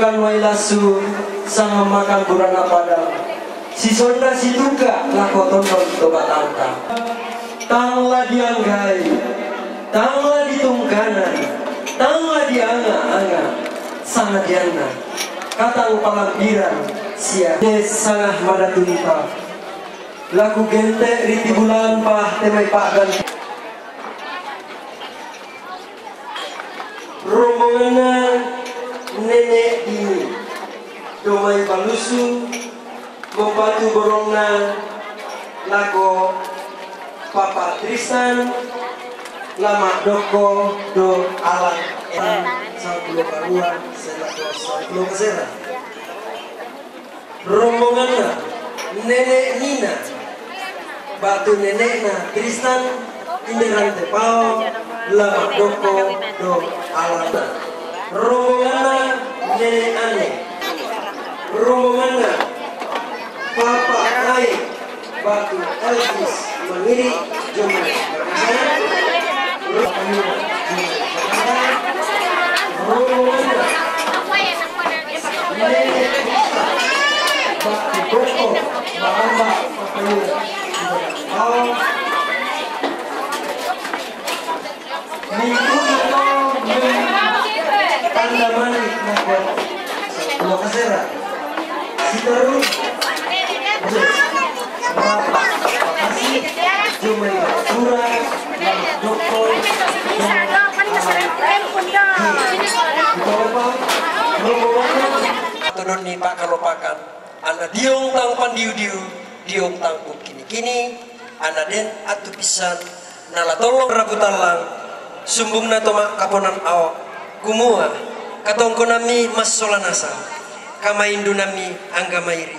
bukan wailasu sama makan burana padang si sonda si tuga lakoton tobat tangka tanglah dianggai tanglah ditungkanan tanglah dianga-anga sangat diana katang palampiran sia sangat madatunta laku gente riti bulan pah temai pagan rombongan nenek ini domai balusu membantu borongna lago Papa Tristan lama doko do alang sang pulau karuan selako sang pulau kesera rombongannya nenek Nina batu nenekna Tristan Inderan Tepao lama doko do alang rombongannya nenek Ane rombongannya Papa Ai batu Elvis mengiri jumlah rombongannya nenek batu doko Mahamba Papayura tanda mani nakwa Pulau Kasera Sitaru Bapak Kasih Jumai Surah Joko Tunun ni Pak Kalopakan Ana diong tang pandiu-diu diong tang kini-kini Ana den atu pisan nala tolong rabutalang sumbung na tomak kaponan awak kumua katongko nami mas solanasa kamaindu nami angga mairi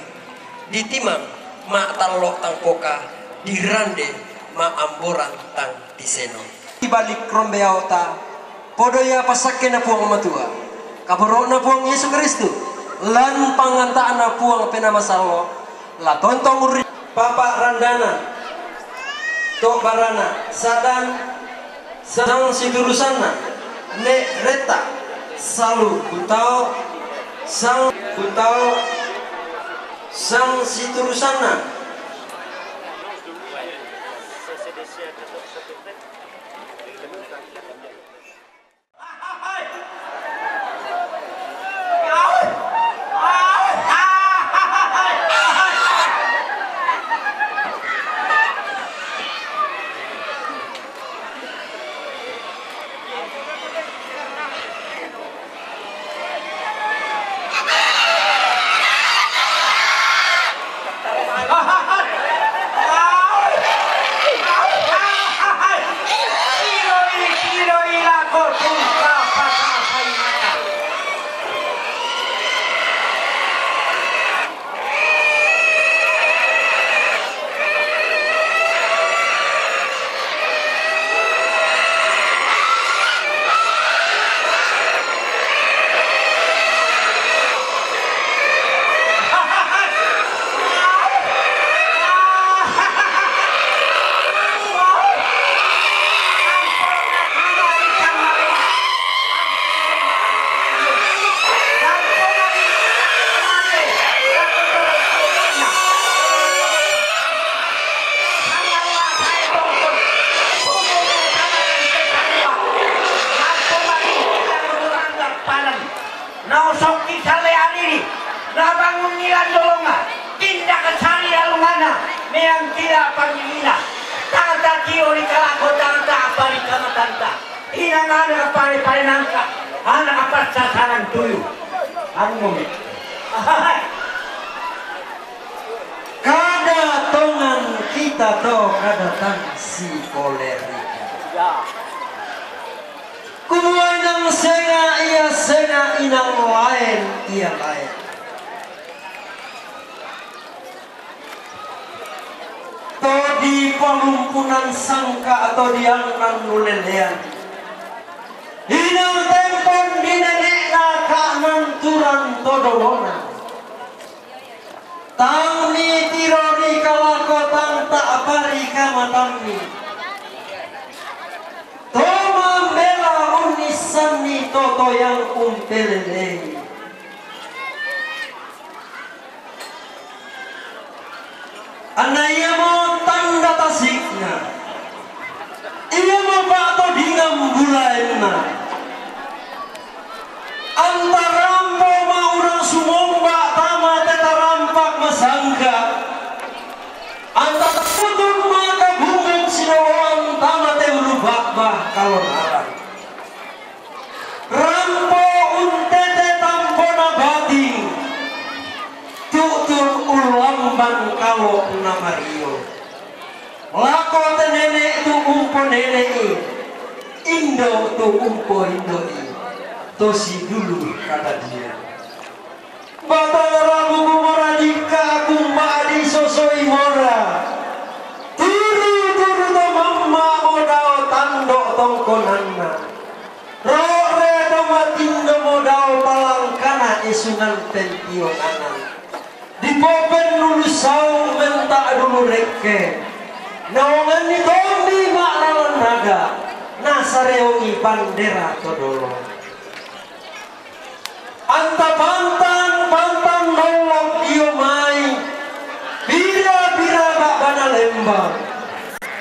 ditimang ma tallo tang poka dirande ma amboran tang diseno dibalik rombe auta podoya pasake na puang matua kaboro na puang Yesus Kristus lan pangantaan na puang penamasallo la tontong uri Papa Randana Tok Barana Sadan Sang Sidurusana Ne Reta Salu Butao Sang Butao Sang Sidurusana Kada tongan kita to kada tang si kolerika kumuai nang senga ia senga inang lain ia lain to di palumpunan sangka atau di angkan nulelean hinang tempon di nenekna ka manturan todolona tangni tironi kalako tang tak bari kamatangni toma bela unisani toto yang umpelelei Anda ia mau tanda tasikna, ia mau bakto dingam bulaina. Antarampo maurang sumomba tama tetarampak masangka. Anta takutun maka bungeng sinawan tama teulubak-bah kalonarang. Rampo untete tampo nabating, tutur ulamban kalau namario. Lako te nenek tu umpo nenek, Indo tu umpo Indoi. Tosi dulu kata dia. Batang rabu kumora jika kumba di sosoi mora. Turu to mamma modal tandok tongkonanna. Rore to matindo modal palangkana isungan tentio kanan. Di popen dulu sau mentak dulu reke. Nawangan ni tondi maknalan naga. Nasareongi bandera todolo. Anta pantang nolok iyo mai bira bak bana lembang.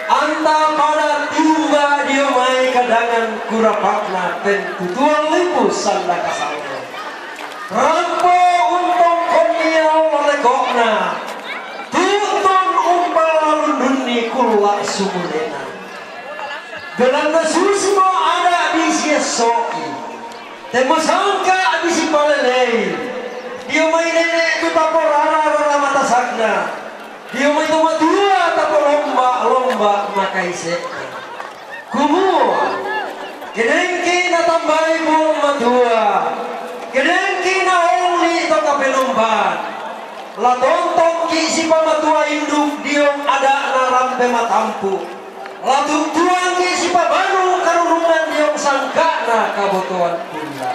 Anta pada tumba dia mai kadangan kurapakna tentu tuan lipus sanda kasangna. Rampo untong komiau legokna tutun umpal lunduni kulak sumulena. Gelanda susmo ada di siesoi. Temo sangka abisi palelei. Dia main nenek tu tapo rara mata sakna. Dia main toma dua tapo lomba makai sekna. Kumu kedengki na tambai bung matua. Kedengki na onli to kapelomban. La tontong ki si pamatua induk diong ada na rampe matampu. La tuan ki si pabanu karurungan diong sangka na kabutuan pula.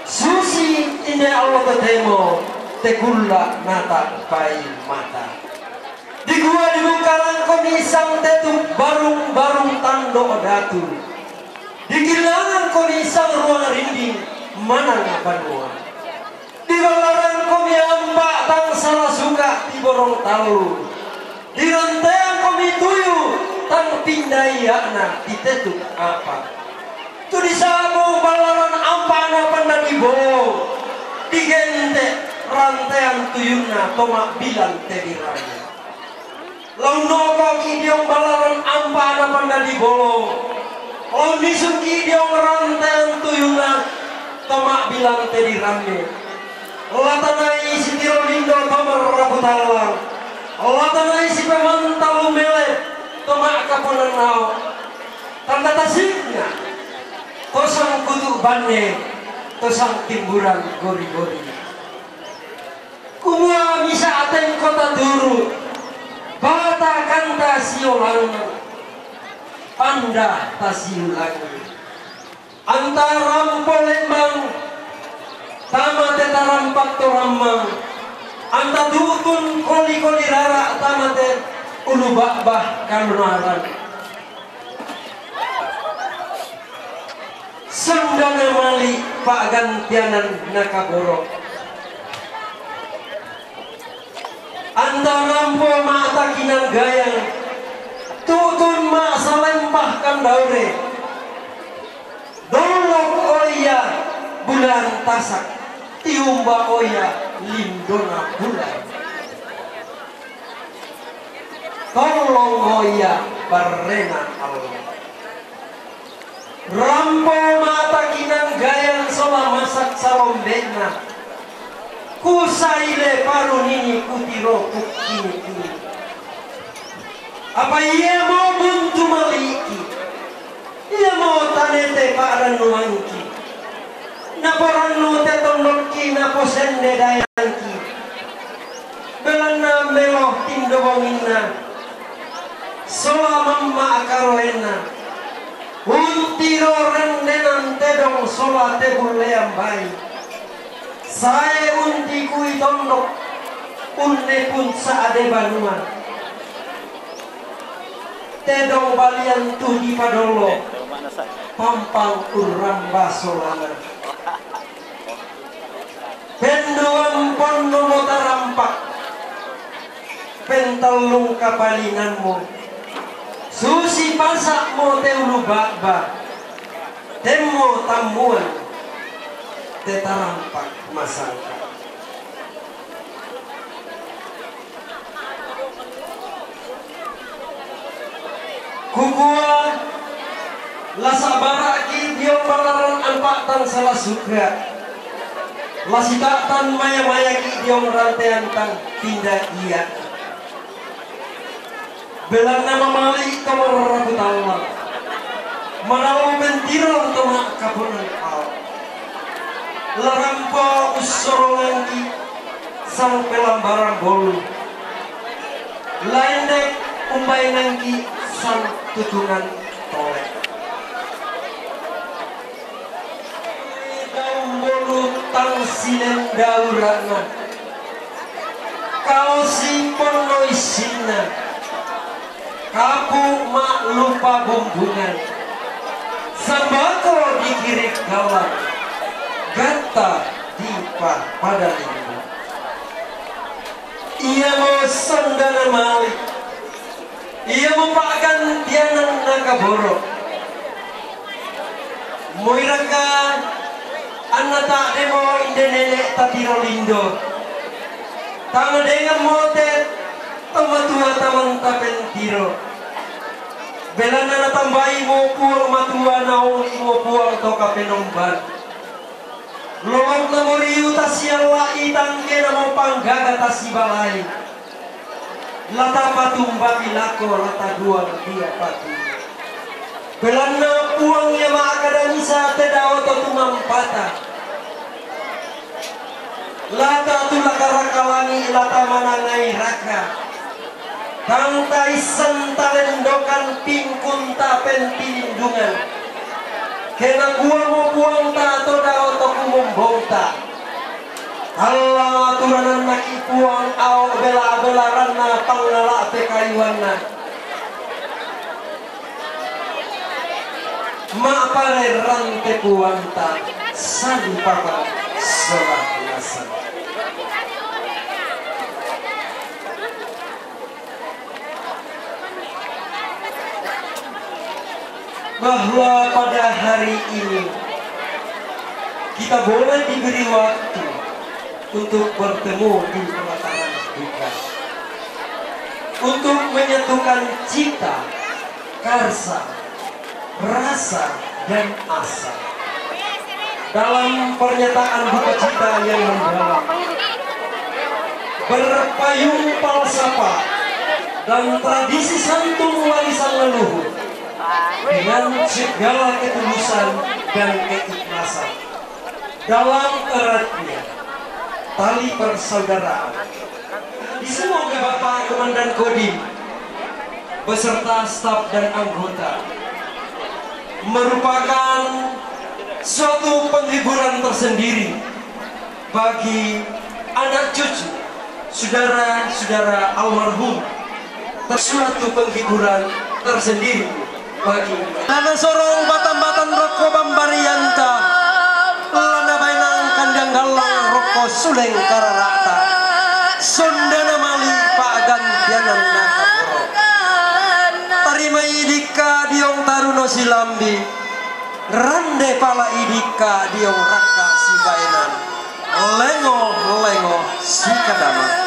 Susi ini Allah tetemo tekulla nata pai mata. Di gua di bukalan komisang tetu barung tando datu. Di kilangan komisang ruang rinding mana ngapanua. Di balaran komi ampak tang salah suka di borong talu. Di rantean komi tuyu tang pindai yakna di tetu apa. Tu di samu balaran ampana pandang ibo digente rantean tuyuna tomak bilang tediranya. Lau nokok idiong balaran ampana pandang ibo lau nisuki idiong rantean tuyuna tomak bilang tediranya. Latanai si tirolindo tomar rabutalang, latanai si pemantal umele tomak kaponan nao tanda tasiknya. Tosang kutuk bane, tosang timburan gori-gori. Kumua bisa aten kota turu, bata kanta siolang, panda tasiulang. Antara rampo lembang, tama teta rampak toramang. Anta dukun koli-koli rara tama te ulu bak-bah kalunaran. Sandana mali pak gantianan nakaboro. Anda rampo mata kinang gayang, tutun ma salempahkan daure. Dolok oya bulan tasak, tiumba oya lindona bulan. Tolong oya barena Allah. Rampo mata kinang gayang sola masak salombena. Kusaile paru nini kutiro kini. Apa ia mau buntu maliki? Ia mau tanete paran nuangki. Naporan nu tetondokki napo sende dayanki. Belana meloh tindo wongina. Sola mamma akaroena. Untiro rendenan tedong sola tebulle yang baik. Saya unti kui tondok unne pun saade banuan. Tedong balian tu di padolo pampang uramba solana. Pendoan pondo mota rampak. pentalung kapalinanmu susi pasak mo teulu bakba temo tamuan tetarampak masangka kukua lasabaraki diong balaran anpak tan salah suka lasitatan maya-maya ki diong rantean tang tindak iya belang nama mali kamar rabut Allah manalau bentiro toma kapunan al larampo usorongan ki sang pelambaran bolu lain dek umbai nangki sang tutungan tolek daun bolu tang sinen daurana kau simpon noisina kapu mak lupa bumbungan sembako dikirik gawat gata dipa pada lingkungan ia mau sandana malik ia mempakan tianan nakaboro moiraka anak tak demo indenele tatiro lindo tang dengan motet tamatua taman tapen tiro belana na tambai mo puang matua naong mo puang toka penomban lomang na moriu tasiawa itangke na mo panggaga tasibalay lata patumba pilako lata dua dia patu belana puang ya maakadamisa tedao to tumampata lata tulakarakalani lata manangai raka tangkai sentalendokan pingkun tapen tindungan kena gua mo buang ta to dao to kumombota Allah turanan naki puang au bela ranna pangala pe kayuanna ma pare rante puanta sadu papa salah nasan bahwa pada hari ini kita boleh diberi waktu untuk bertemu di pelataran duka, untuk menyatukan cita, karsa, rasa, dan asa dalam pernyataan duka cita yang mendalam, berpayung falsafah dan tradisi santun warisan leluhur dengan segala ketulusan dan keikhlasan dalam eratnya tali persaudaraan. Semoga Bapak Komandan Kodim beserta staf dan anggota merupakan suatu penghiburan tersendiri bagi anak cucu saudara-saudara almarhum, suatu penghiburan tersendiri bagi lana sorong batan-batan roko bambarianta lana bainang kandang galang roko suleng kararata sondana mali pagan tianan nakapuro tarima idika diong taruno silambi rande pala idika diong raka si bainan lengo si kadama.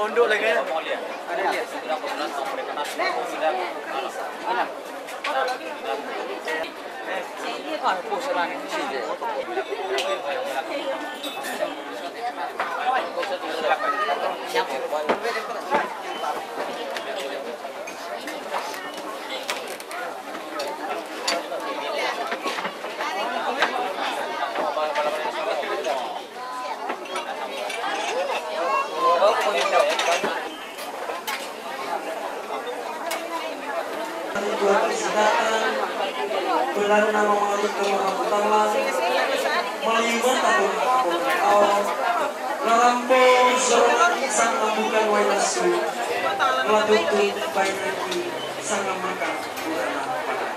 Untuk lagi. Buat kesehatan, bulan nama mengatur kemampuan, melibat atau kau, melampau sorong sang membukan wayasu, melakukan baik lagi sang makan bulan pada.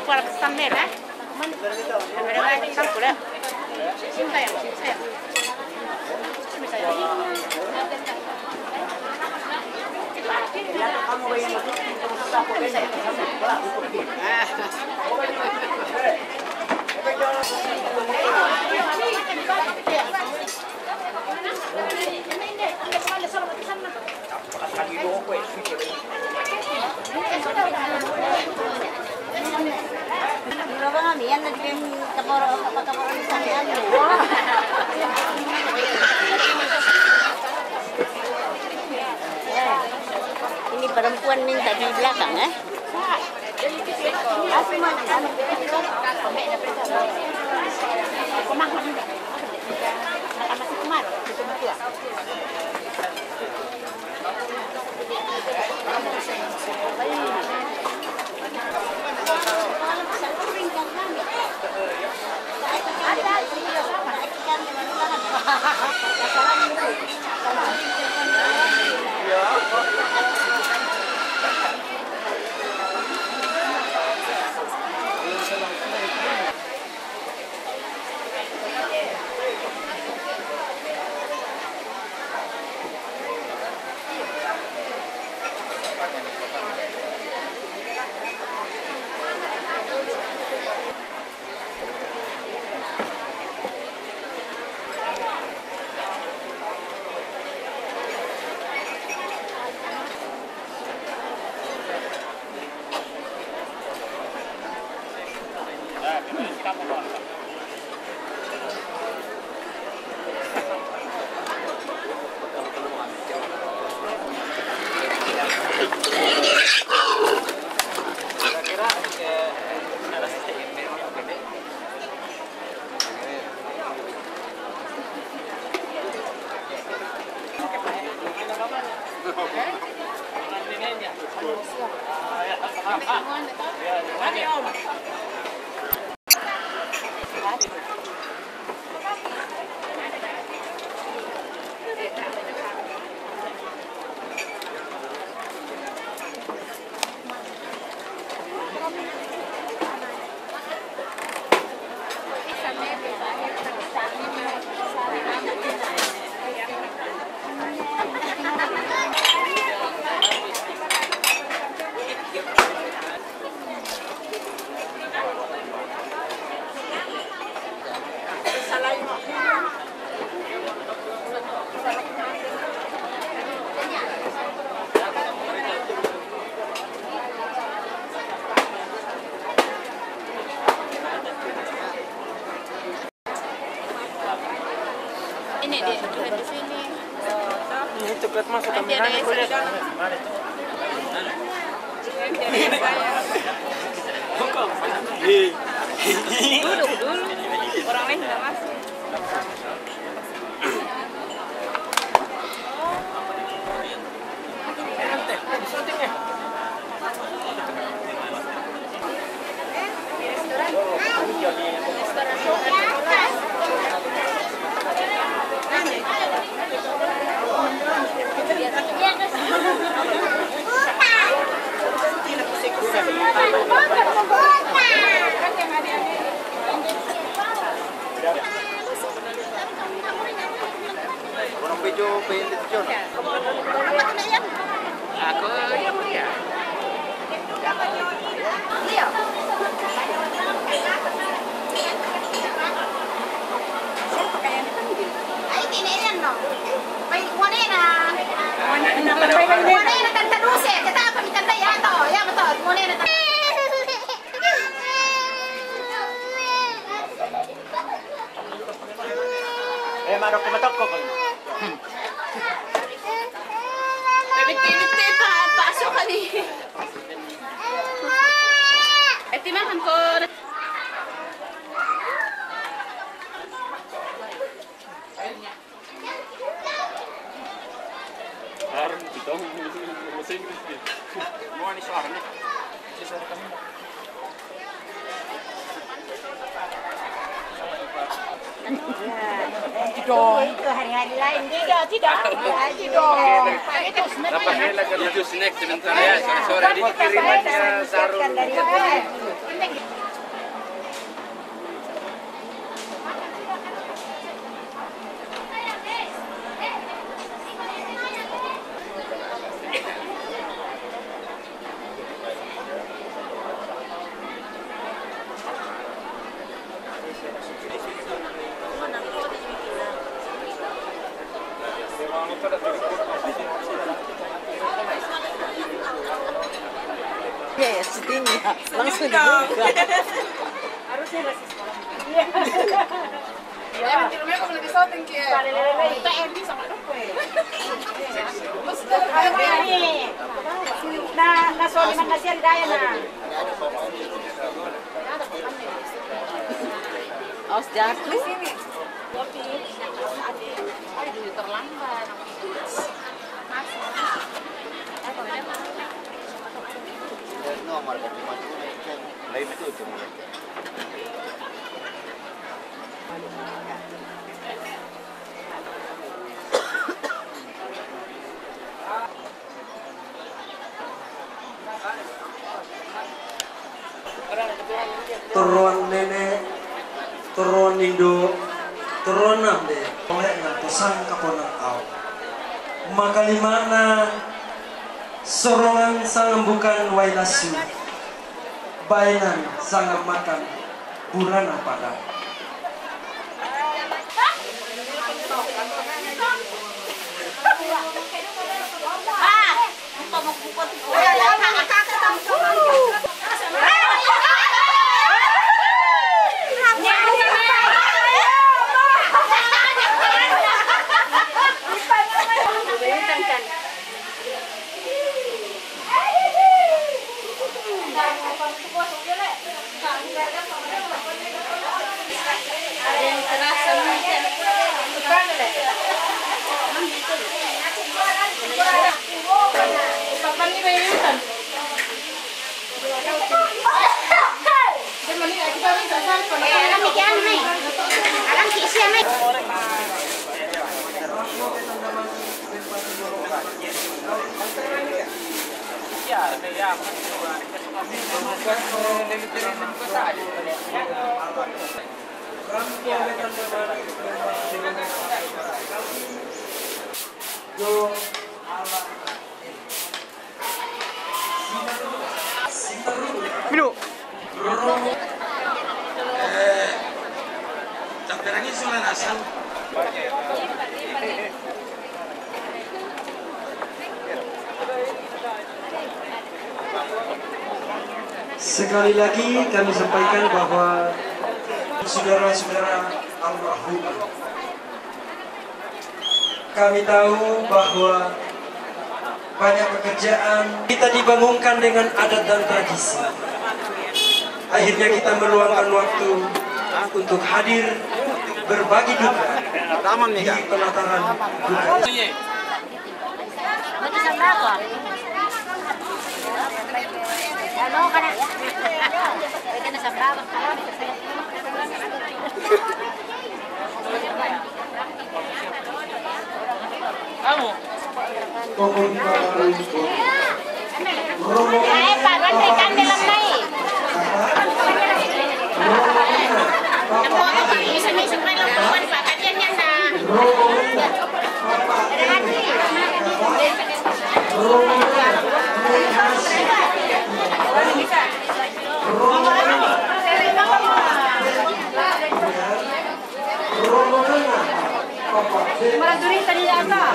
Para pesan merah, merah ini kan pula. Cinta ya, saya. Berapa kami yang tadi yang kapal di sana? Ini perempuan minta di belakang, eh? Ya. Ini dia di sini. Ini cepat masuk Nanti ada kameranya boleh. Duduk dulu. Orang lain nggak masuk. Orang bejo penelitian. Aku ya. Marok kumatok ko. Bibit-bibit pasok kali. Timahan ko. Harus kita musim ini. Mau ni suara ni. Suara kami. Itu hari-hari lain. Tidak. Itu snack sebentar ya, sore-sore di kirimannya sarung. Ya, sedihnya langsung dibuka. Harusnya masih sekolah. Ya, mentirnya kok lebih shooting ke. Kita edit sama dokter. Na sorry man na siya daya na. Aus jatuh. Sini. Kopi. Aduh, terlambat. Turuan nenek, turuan indo, turuan nande, oleh na tosang kaponang au. Makalimana sorongan sang bukan wailasu, bainan sang makan burana pada. Minum. Tapi sudah asal. Sekali lagi kami sampaikan bahwa saudara-saudara almarhum, kami tahu bahwa banyak pekerjaan kita dibangunkan dengan adat dan tradisi. Akhirnya kita meluangkan waktu untuk hadir berbagi duka di penataran duka. Ano ka na? Pwede na sa bravo. Kamu? Ay, parang may kandila na eh. Naku, isa-isa pa lang po. Bakit yan na? Maladurin tadi ata.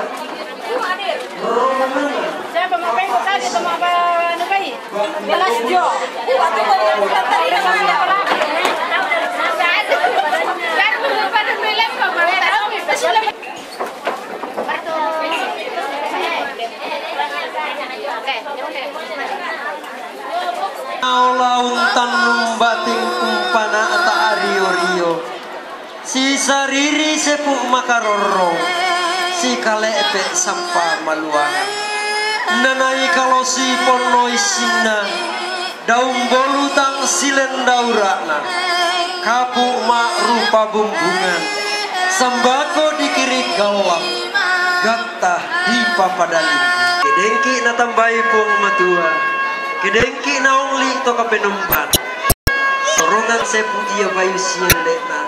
Saya pemakai kok tadi pemakai ano ba eh? Balas jo. Wato ko lang tadi na pala. Launtan numbating umpana ata ario-rio, si sariri sepuk makarorong, si kalepe sampah maluangan, nanai kalau si ponoi sinna, daun bolutang silen daurana, kapuk mak rupa bumbungan, sembako dikiri galang, gaktah di papadalin, kedengki natambai pung matua. Kedengki naongli to kapenumpan sorongan sepu dia bayu sielena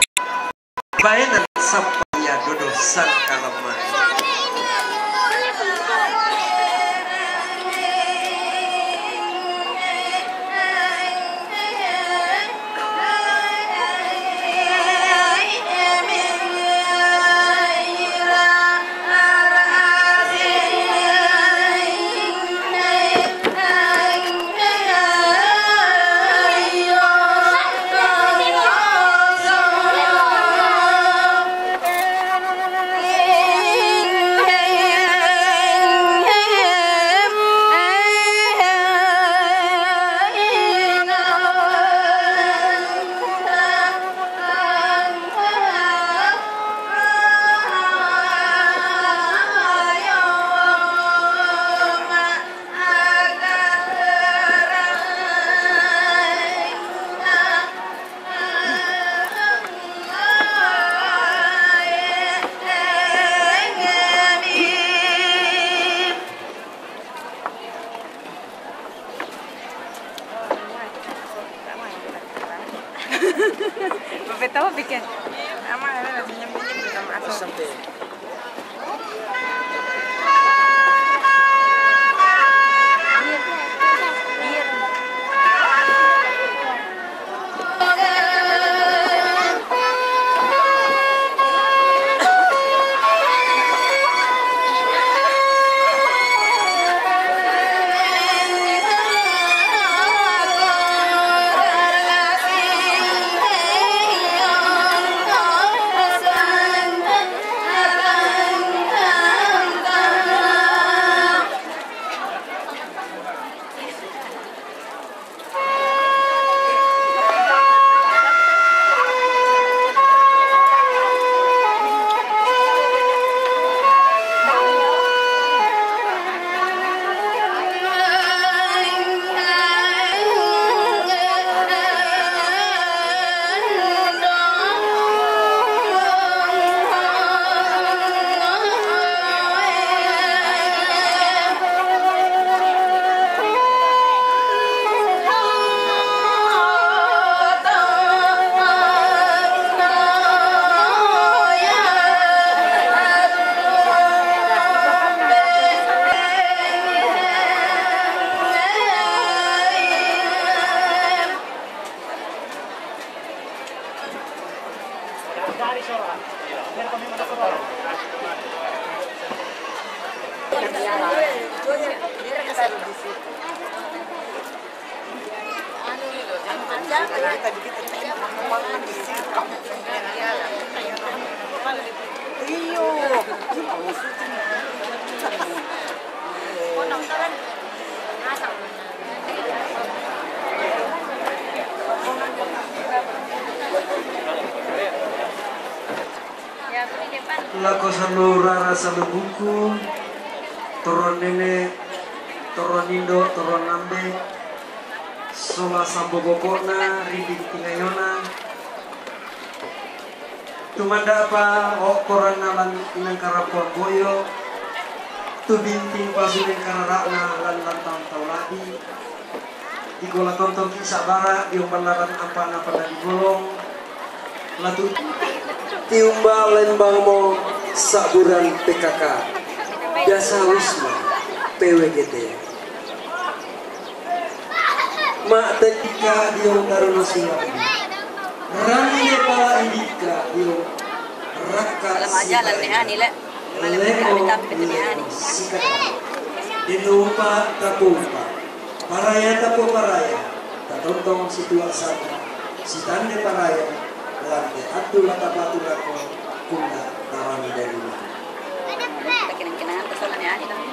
bayanan sapaya dodosan kalaman Tahu bikin. Ama ada senyum-senyum sama asal. Lako salura rasa buku, toron nene, toron indo, toron lambe, sola sambo bokona, rindik tingayona. Tumanda apa koran nalan inang karapuan boyo, tu binting pasunin kararakna lan lantang tauladi. Di gola tontong kisah bara, di umbalaran ampana pada digolong. Latu tiumba lembang mo saburan PKK Jasa Wisma PWGT mak tetika diong taruno singapi rani pala indika diong raka lemo sikata dinupa tapumpa paraya tapo paraya tatontong situasana sitande paraya lante atu lata batu lako kuna tarani dari mana Kinang-kinangan ko sa ani lang.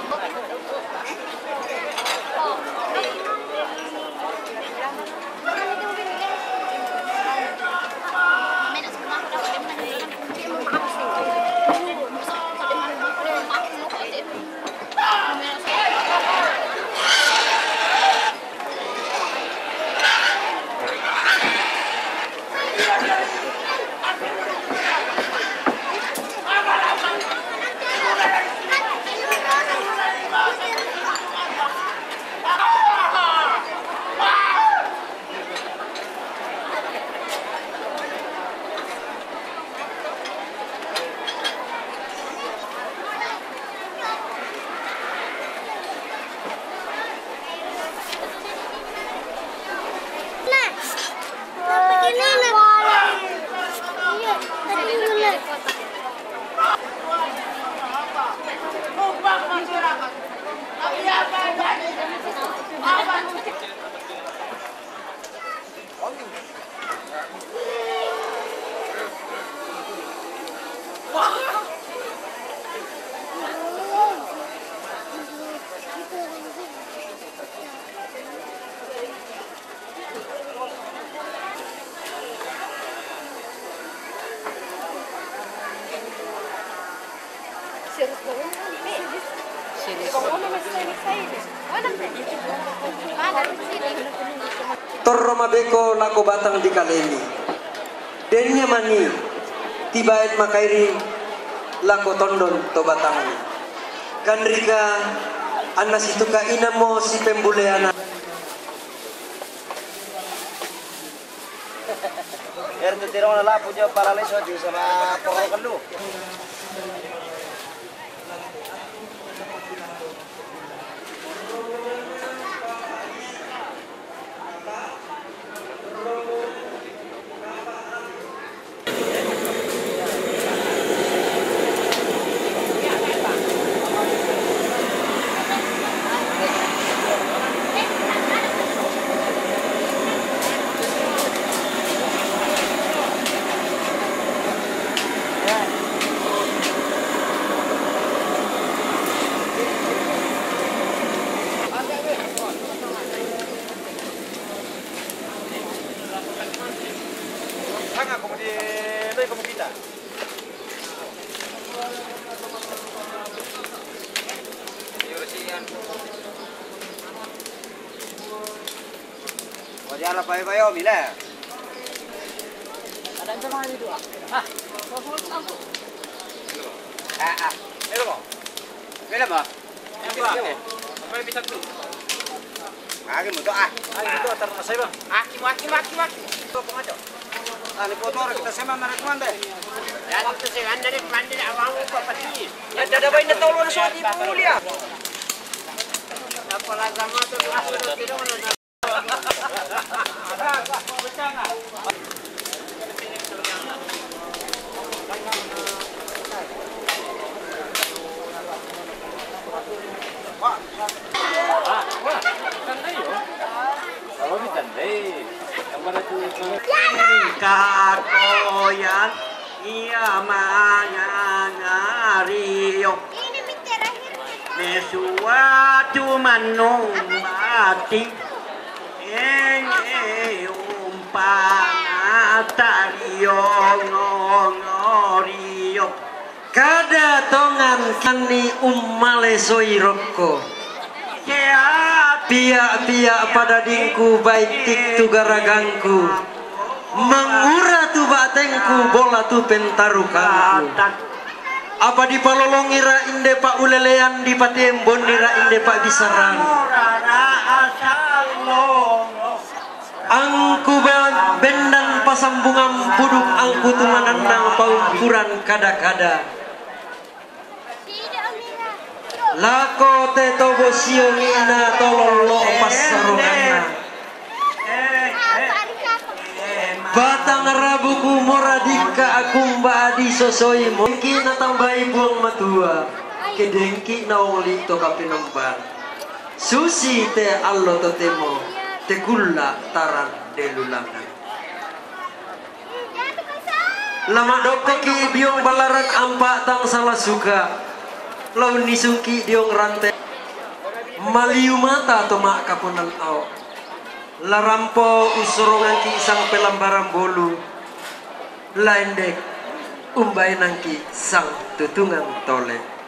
Torromabeko lako batang di kalemi denya mani tibaet makairi lako tondon to batang kanrika anas itu ka inamo si pembuleana Erto tirong na lapo dyan para leso di sama pokok lu. Jangan payo-payo mila. Ada sama itu ah. Mira mo. Mira mo. May bisag tu. Agi mo to ah. Agi mo to tar masay ba? Aki. To pangato. Ani motor kita sama mana kumanda. Ya kita se anda de mande awang ko pati. Ya dada bay na tolo na so di pulia. Apa la zama to aso kiro na. Kalau di tandai, yang mana tu kakoyan iya mangangariyo mesuatu manung batik umpana tariyo ngoriyo kada tongan kani ummale soiroko pia pada dingku baitik tu garagangku mengura tu batengku bola tu pentarukanku apa di palolongira inde pak ulelean di patembon nira inde pak bisaran angku bendang pasambungan puduk angku tu manandang paukuran kada-kada lako te tobo siongina tololo pasarongana batang rabuku moradika akumba adi sosoi mungkin natambai buang matua kedengki naoli to kapinamban susi te allo totemo te kulla taran delulangan lama dokter ki biong balaran ampa tang salah suka laun nisuki diong rantai maliu mata to mak kapunan au larampo usurongan ki sang pelambaran bolu laindek umbai nangki sang tutungan tole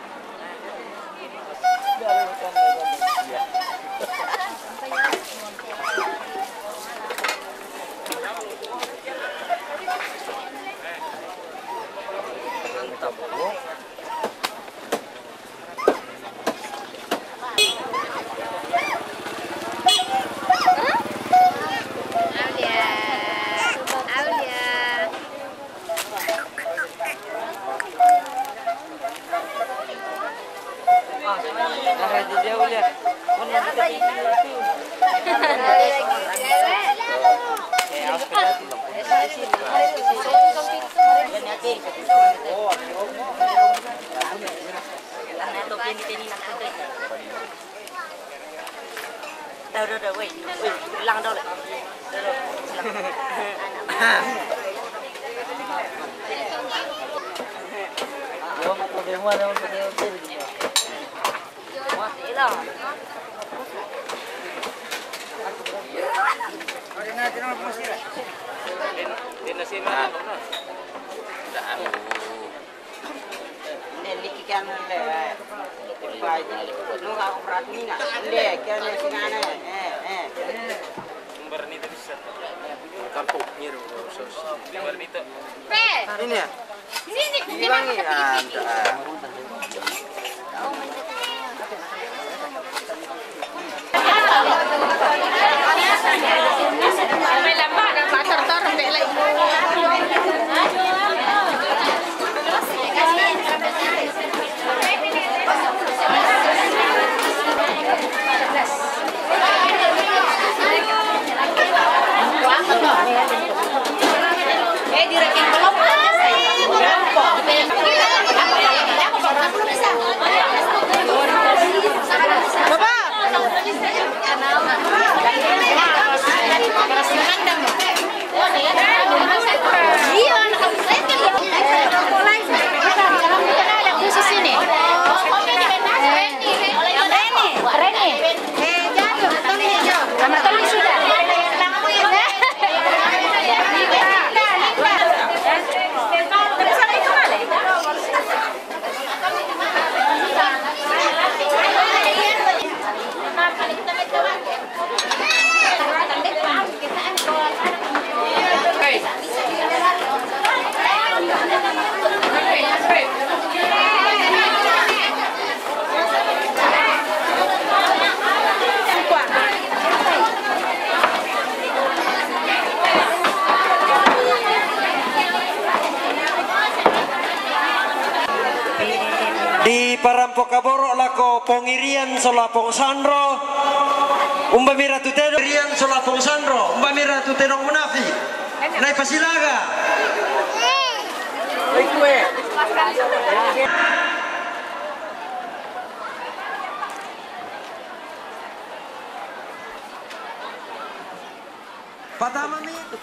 Udah, wait, hilang dulu. Ini ya? Hilangi May lambat ang pator-tor lagi. Direkin belum aja di parampok kaboro lako pongirian solapong sandro umbamira tutedong irian solapong sandro umbamira tutedong menafi nai pasilaga Patama itu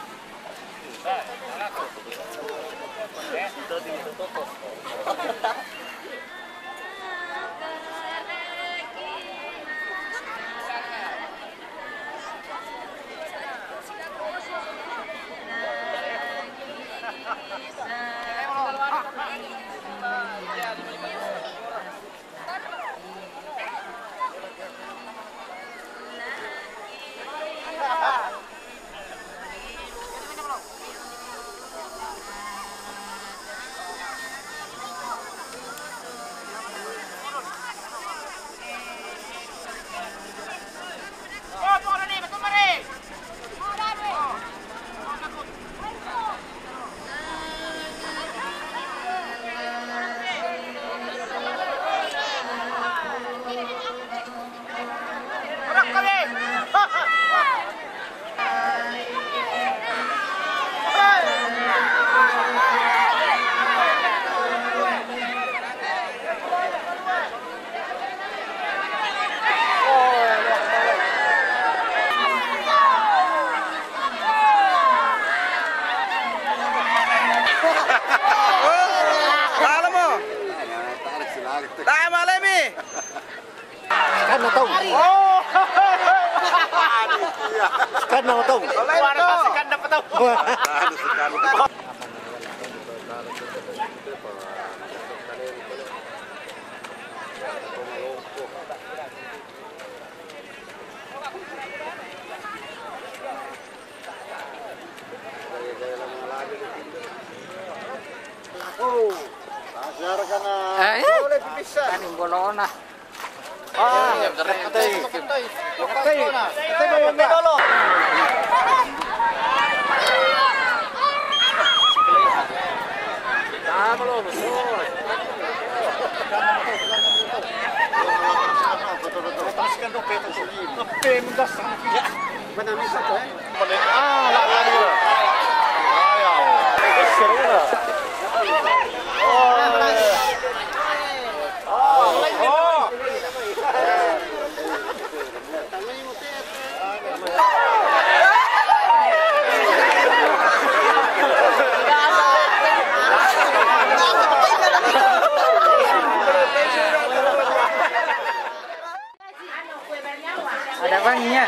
Ada wanginya.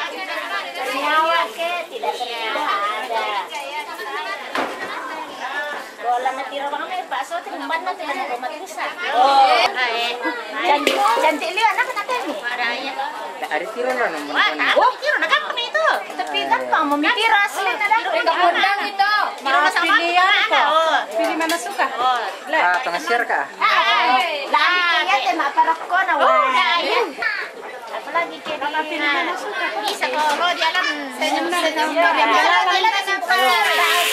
Nyawa ke tidak ternyata ada. Bola natira bang may paso tingban na tinan ko matusa. Oh, cantik lihat nak natin ni. Maraya. Ada tiro lah namun. Oh, tiro nak apa itu? Tapi tanpa memikir asli na lang. Enggak undang itu. Tiro na sama pilihan ko. Pilih mana suka. Ah, tengah share kah? Lagi ya tema parok ko na wala. Apalagi ke Pilih mana suka. bisa ko di alam senyum-senyum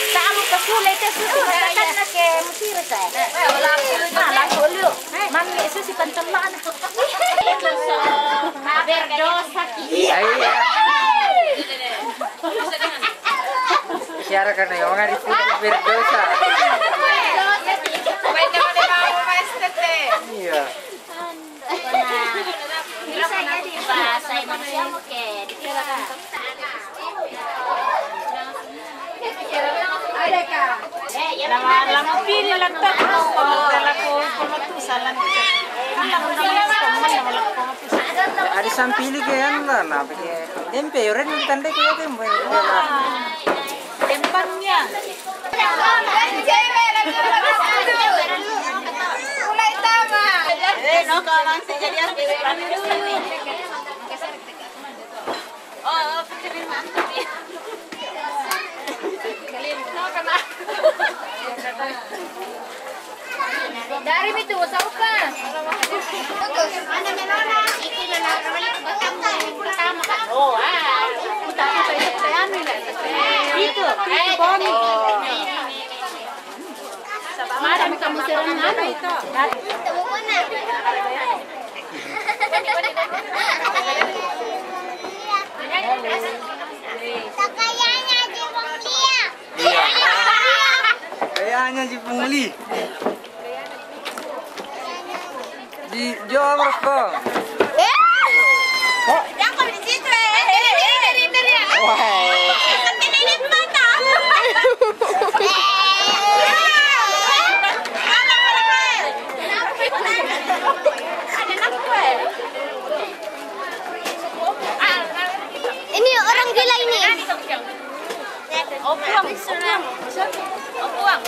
kamu kesulit sudah kan ke Mesir saya. Lalu lu mami itu si pencelan. Berdosa kita. Iya. Share kan ya orang itu berdosa. Iya. Bisa jadi bahasa Indonesia mungkin. Ada kah? Lama pilih lantak ko pematusalan kita. Ada sampili ke yan lah, na pakai tempe orang yang tanda kaya tempe. Tempatnya. Mulai tama. No kawan jadi Oh, pikirin mantap ya. Dari itu sauka. Mana melona? Iki melona pertama. Oh, utama saya itu boni. Mana kamu serang mana itu? Itu mana? Kayaknya di Bangkia. Kayaknya di Pungli. Di Jawa Barat. Yang kau di situ Wah. Ini mata. gila ini. Opuang. Opuang.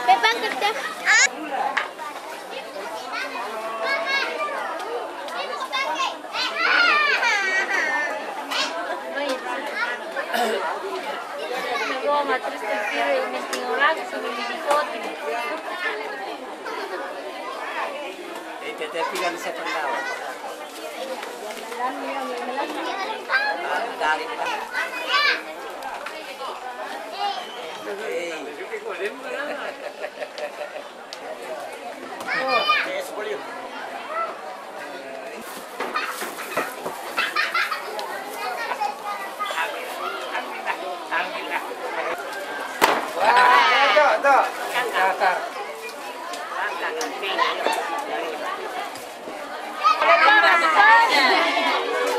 Bebang kita. Terus terkira ini tinggal lagi sambil dikotin. Tetapi kan saya tahu. Dari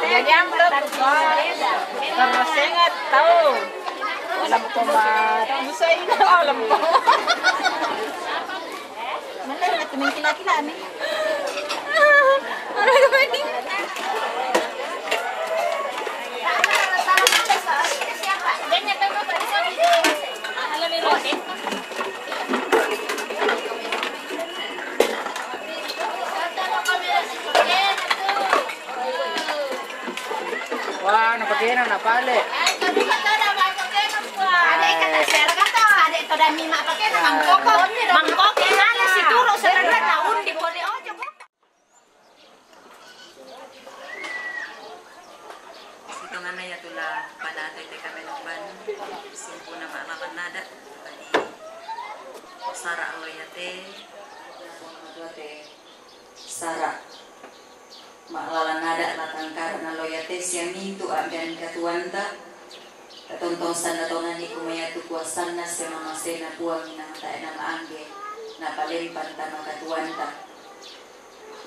Jadi amplop. Terus ingat tahu. Alam ko ba? Gusto ina alam ko. Mana na tuming kila-kila ni. Ano ka ba ni? Siapa? Ganyan pa mo pa sa video. Alam ni Rodi. wah, napagkainan na pale. Adik kata saya kata adik pada mima pakai mangkok. Mangkok yang si turo serang tahun di boleh ojo. Hitungan na yatula panatay te kami nungban simpo na maalaman nada tadi Sara aloyate Sara maalaman nada latangkar na loyate siya mintu abdan katuanta katontosan na tongan ni kumayatu kuasan na siya mamase na buwang inamatay na maangge na palimpan tanong katuanta.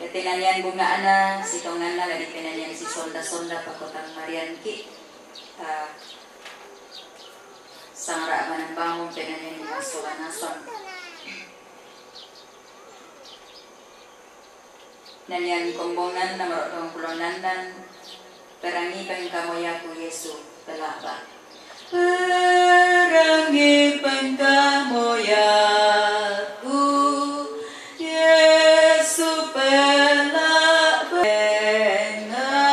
Ya tinanyan bunga ana si tongan na lagi tinanyan si sonda-sonda pakotang Marianki sangra manang bangun tinanyan ni Masolanasan nanyan kombongan na marotong kulonandan perangi pengkamoyaku Yesu telaba perangi pengkamoyaku Yesu pelak benga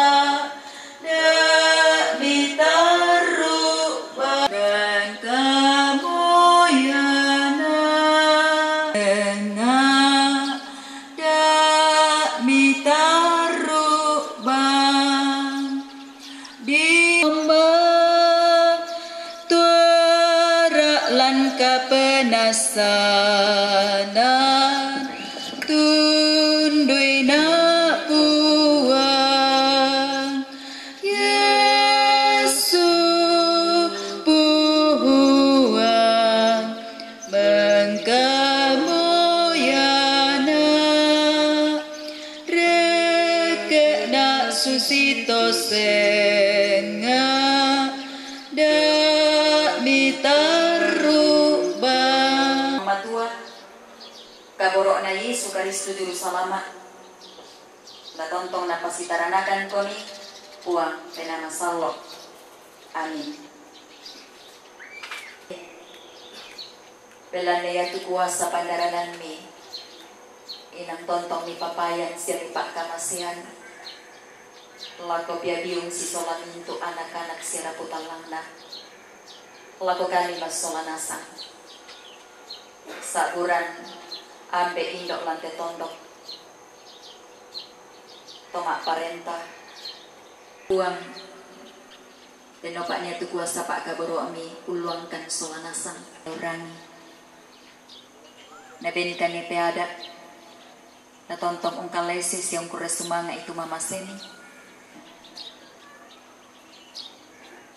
dak ditaruh barang kamoyana benga dak ditaruh bang di tuarak lan kapenasanan tundui nak puang Yesu puang mengkamoyana reke nak susito senga dak mitaruba matua kaborok na Yesu Karisto juru salama la tontong na pasitaranakan koni puang penama sallo amin belanda yatu kuasa pandaranan mi inang tontong mi papayan siya mi pakkamasihan lako biabiung si solamintu anak-anak siya raputan langna lako kami mas solanasa saburan ambe indok lantai tondok tomak parenta uang dan opaknya tu kuasa pak kaboro ami uluangkan solanasa orangi nabenikan ni peada na tontong ungkal lesis yang kuresumanga itu mama seni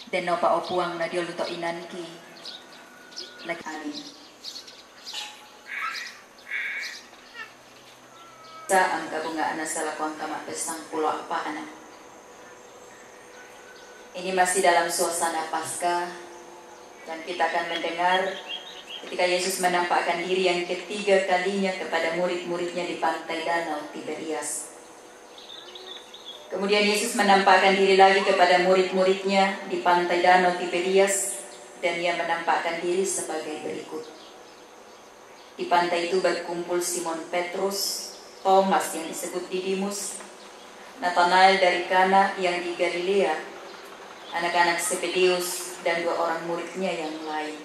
dan opa opuang na dioluto inanki lagi amin ang kabungaan na sa lakwang kamapesang pulo apa anak. Ini masih dalam suasana Paskah dan kita akan mendengar ketika Yesus menampakkan diri yang ketiga kalinya kepada murid-muridnya di pantai danau Tiberias. Kemudian Yesus menampakkan diri lagi kepada murid-muridnya di pantai Danau Tiberias, dan ia menampakkan diri sebagai berikut. Di pantai itu berkumpul Simon Petrus, Thomas yang disebut Didimus, Nathanael dari Kana yang di Galilea, anak-anak Zebedeus, dan 2 orang muridnya yang lain.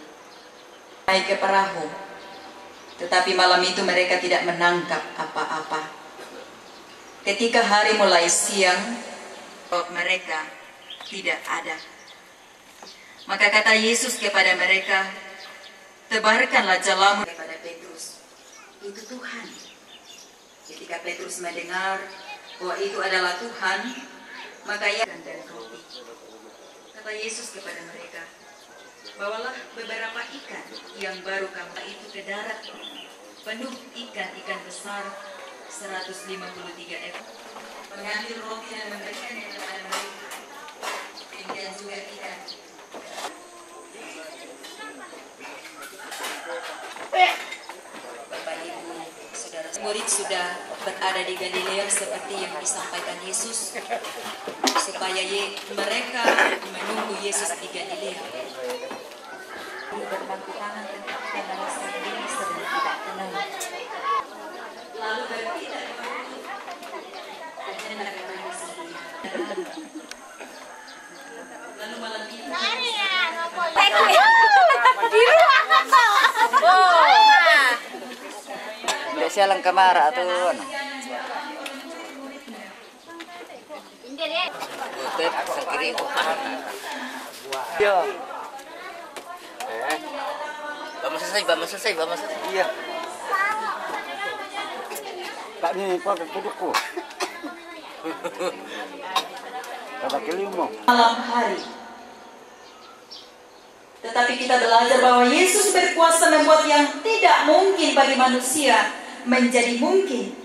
Naik ke perahu, tetapi malam itu mereka tidak menangkap apa-apa. Ketika hari mulai siang, mereka tidak ada. Maka kata Yesus kepada mereka, tebarkanlah jalamu kepada Petrus. Itu Tuhan. Ketika Petrus mendengar bahwa itu adalah Tuhan, maka ia dan roti. Kata Yesus kepada mereka, bawalah beberapa ikan yang baru kamu itu ke darat, penuh ikan-ikan besar 153 ekor. Mengambil roti dan memberikannya kepada mereka. Demikian juga ikan. Bapak Ibu, saudara, murid sudah berada di Galilea seperti yang disampaikan Yesus, supaya mereka menunggu Yesus di Galilea. Berbangku tangan dan merasa diri sedang tidak tenang. Lalu berpindah dan mereka sendiri. Lalu malam itu Nggak sialang kamara tuh. Butet sekiri upahan. Iya. Vamos selesai. Iya. Tak ni pakai kuduku. Kata kelima. Malam hari. Tetapi kita belajar bahwa Yesus berkuasa membuat yang tidak mungkin bagi manusia menjadi mungkin.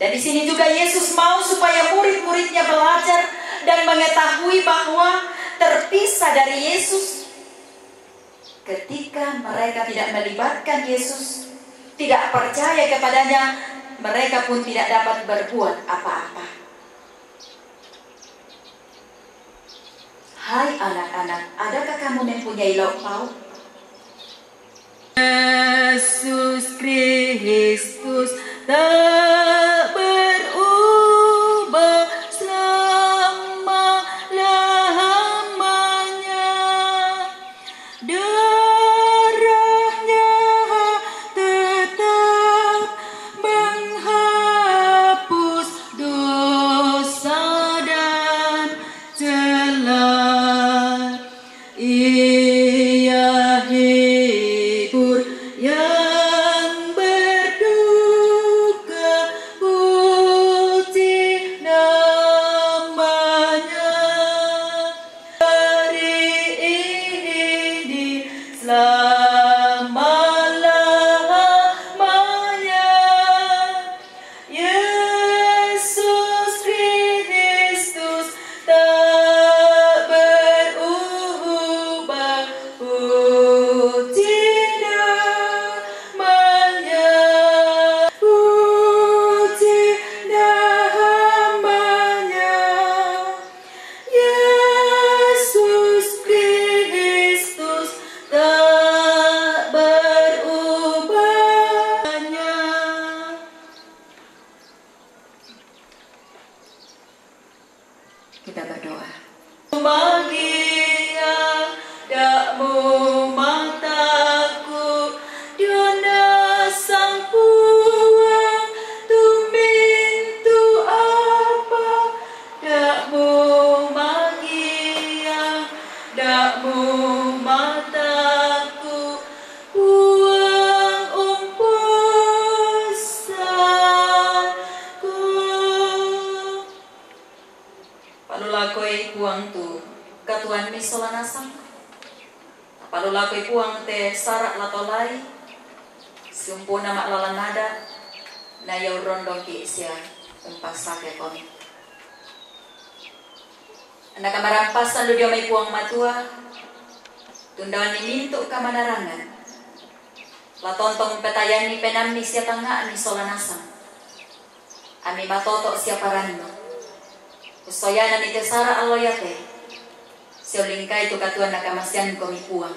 Dan di sini juga Yesus mau supaya murid-muridnya belajar dan mengetahui bahwa terpisah dari Yesus, ketika mereka tidak melibatkan Yesus, tidak percaya kepadanya, mereka pun tidak dapat berbuat apa-apa. Hai anak-anak, adakah kamu mempunyai lauk pauk? Yesus Kristus tak berubah selama-lamanya. Darahnya tetap menghapus dosa dan celah. Ia hibur yang berduka, puji namanya. Hari ini selama-lamanya. Yesus Kristus tak berubah, puji namanya, puji namanya. Yesus Kristus tak berubahnya. Kita berdoa. Bahagia dakmu mataku, Dona sang puang tumintu apa, dakmu bahagia dakmu mataku, puang umpusanku. Palulakoi puang tu katuan misolanasang, palulakoi puang te sarak latolai, sumpuna maklalanada na yaw rondong ki isya umpasake kon. Anak kamarampasan lu dia may puang matua, tundawan ni minto kamanarangan, latontong petayan ni penam ni siya tanga ni solanasang, ami matoto siya parano. Usoyanan ite sara aloyate. Siolingkai tu katuan nakamasian komi puang.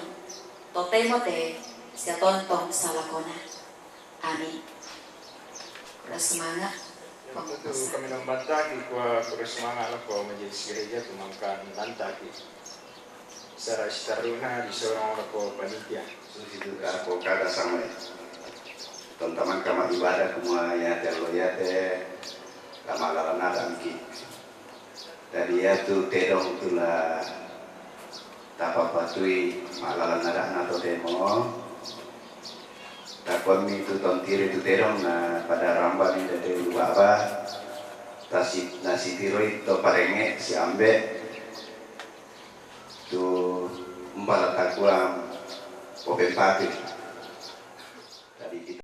Totemo te sia tontong salakona. Amin. Kura semangat. Itu kami membantaki kuah semangat lah kuah majelis gereja tumangkan bantaki. Secara istaruna di seorang orang kuah panitia. Susitu aku kada sama teman-teman kamar ibadah semua ya terloyate kamar lalan ki. Tadi ya tu terong tula tapa patui malalan anak atau demo. Takon itu tontiri itu terong na pada ramba ni dari luar apa tasip nasi tiroi to parenge si ambe tu mbala takuam Oke, Pak. Tadi kita